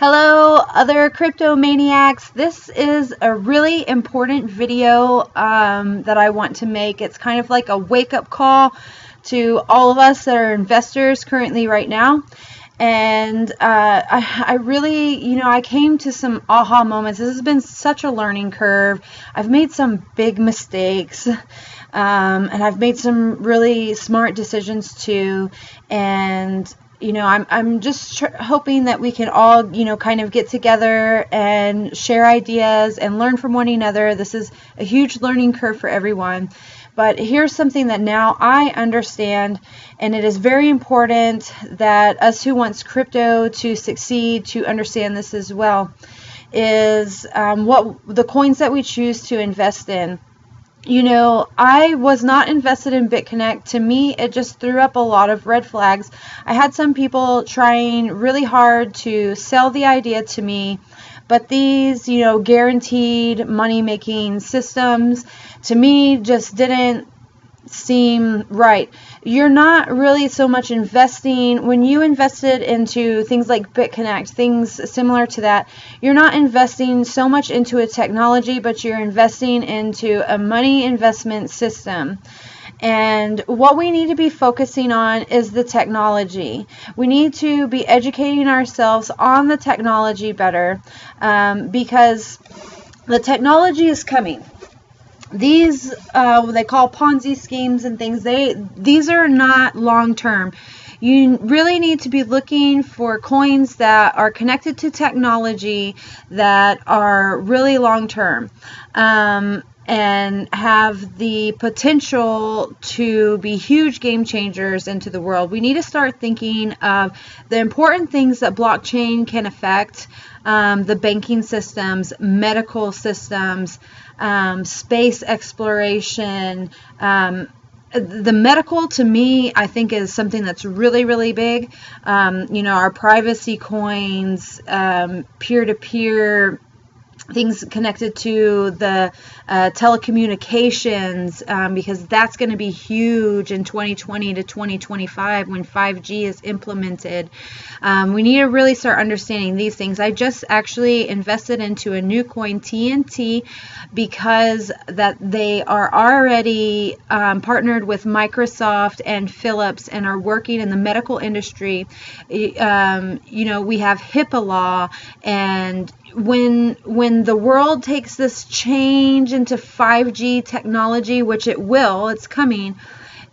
Hello, other crypto maniacs. This is a really important video that I want to make. It's kind of like a wake-up call to all of us that are investors currently right now. And I really, I came to some aha moments. This has been such a learning curve. I've made some big mistakes. And I've made some really smart decisions too. And I'm just hoping that we can all, kind of get together and share ideas and learn from one another. This is a huge learning curve for everyone. But here's something that now I understand, and it is very important that us who wants crypto to succeed to understand this as well, is what the coins that we choose to invest in. I was not invested in BitConnect. To me, it just threw up a lot of red flags. I had some people trying really hard to sell the idea to me, but these, guaranteed money-making systems, to me, just didn't seem right. You're not really so much investing when you invested into things like BitConnect, things similar to that. You're not investing so much into a technology, but you're investing into a money investment system. And what we need to be focusing on is the technology. We need to be educating ourselves on the technology better, because the technology is coming. These they call Ponzi schemes and things, these are not long term. You really need to be looking for coins that are connected to technology that are really long term, and have the potential to be huge game changers into the world. We need to start thinking of the important things that blockchain can affect, the banking systems, medical systems, space exploration. The medical, to me, I think is something that's really, really big. Our privacy coins, peer-to-peer, things connected to the telecommunications, because that's going to be huge in 2020 to 2025 when 5G is implemented. We need to really start understanding these things. I just actually invested into a new coin, TNT, because that they are already partnered with Microsoft and Philips and are working in the medical industry. We have HIPAA law, and when the world takes this change into 5G technology, which it will, it's coming,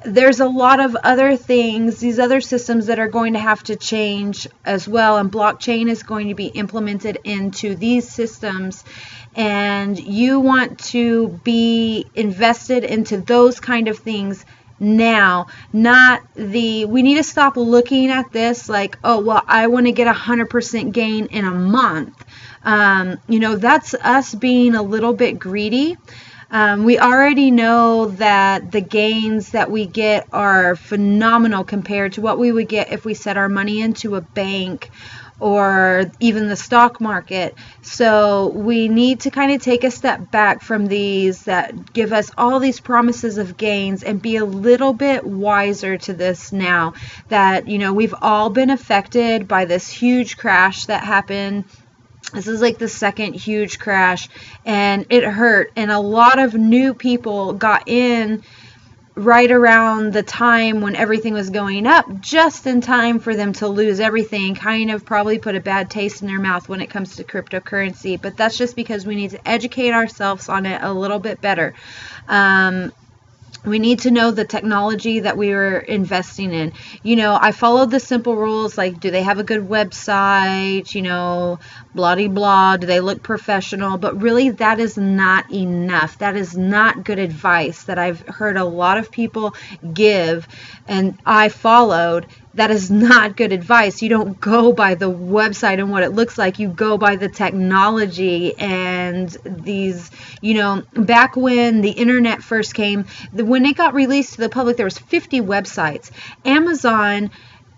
there's a lot of other things, these other systems that are going to have to change as well, and blockchain is going to be implemented into these systems, and you want to be invested into those kind of things now, we need to stop looking at this like, oh, well, I want to get 100% gain in a month. That's us being a little bit greedy. We already know that the gains that we get are phenomenal compared to what we would get if we set our money into a bank or even the stock market. So we need to kind of take a step back from these that give us all these promises of gains and be a little bit wiser to this now that, we've all been affected by this huge crash that happened. This is like the second huge crash, and it hurt, and a lot of new people got in right around the time when everything was going up, just in time for them to lose everything, kind of probably put a bad taste in their mouth when it comes to cryptocurrency. But that's just because we need to educate ourselves on it a little bit better. We need to know the technology that we were investing in. I followed the simple rules, like, do they have a good website, blah-de-blah, do they look professional? But really, that is not enough. That is not good advice that I've heard a lot of people give, and I followed. That is not good advice. You don't go by the website and what it looks like. You go by the technology. And these, back when the internet first came, when it got released to the public, there was 50 websites. Amazon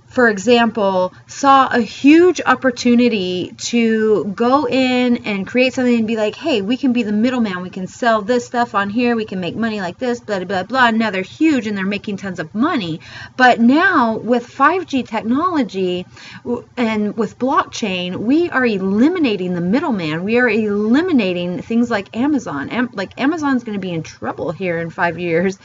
for example, saw a huge opportunity to go in and create something and be like, hey, we can be the middleman. We can sell this stuff on here. We can make money like this, blah, blah, blah. Now they're huge and they're making tons of money. But now with 5G technology and with blockchain, we are eliminating the middleman. We are eliminating things like Amazon. Like Amazon's going to be in trouble here in 5 years.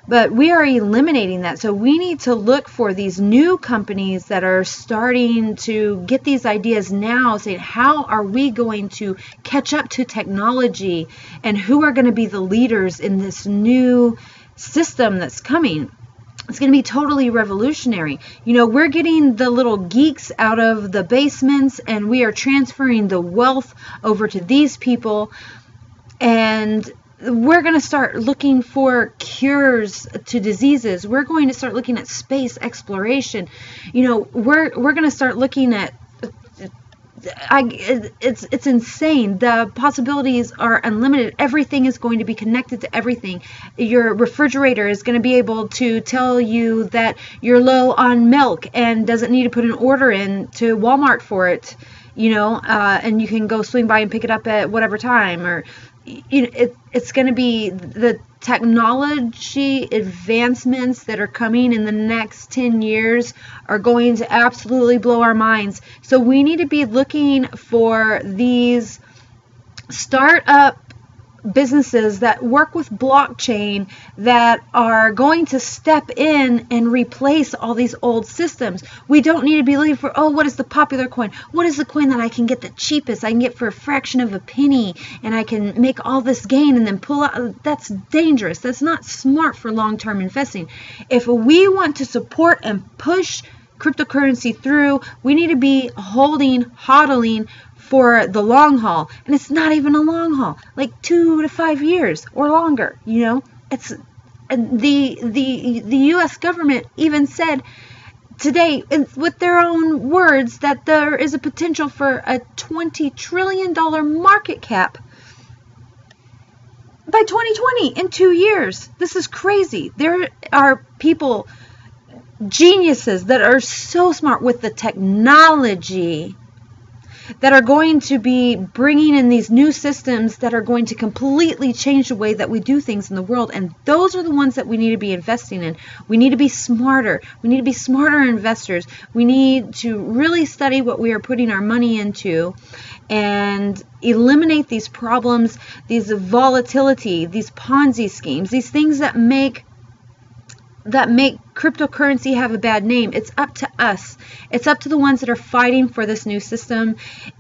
But we are eliminating that. So we need to look for these new companies that are starting to get these ideas now, saying, how are we going to catch up to technology, and who are going to be the leaders in this new system that's coming? It's going to be totally revolutionary. You know, we're getting the little geeks out of the basements, and we are transferring the wealth over to these people, and we're going to start looking for cures to diseases. We're going to start looking at space exploration. You know, we're going to start looking at it's insane. The possibilities are unlimited. Everything is going to be connected to everything. Your refrigerator is going to be able to tell you that you're low on milk and doesn't need to put an order in to Walmart for it, you know, and you can go swing by and pick it up at whatever time. Or you know, it's going to be the technology advancements that are coming in the next 10 years are going to absolutely blow our minds. So we need to be looking for these startup businesses that work with blockchain that are going to step in and replace all these old systems. We don't need to be looking for, oh, what is the popular coin? What is the coin that I can get the cheapest? I can get for a fraction of a penny, and I can make all this gain and then pull out. That's dangerous. That's not smart for long-term investing. If we want to support and push cryptocurrency through, we need to be hodling for the long haul. And it's not even a long haul, like 2 to 5 years or longer. You know, it's the U.S. government even said today, with their own words, that there is a potential for a $20 trillion market cap by 2020, in 2 years. This is crazy. There are people, geniuses, that are so smart with the technology that are going to be bringing in these new systems that are going to completely change the way that we do things in the world. And those are the ones that we need to be investing in. We need to be smarter. We need to be smarter investors. We need to really study what we are putting our money into and eliminate these problems, these volatility, these Ponzi schemes, these things that make cryptocurrency have a bad name. It's up to us. It's up to the ones that are fighting for this new system.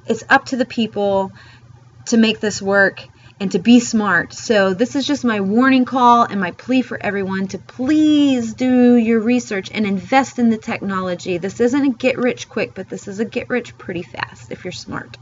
It's up to the people to make this work and to be smart. So this is just my warning call and my plea for everyone to please do your research and invest in the technology. This isn't a get rich quick, but this is a get rich pretty fast if you're smart.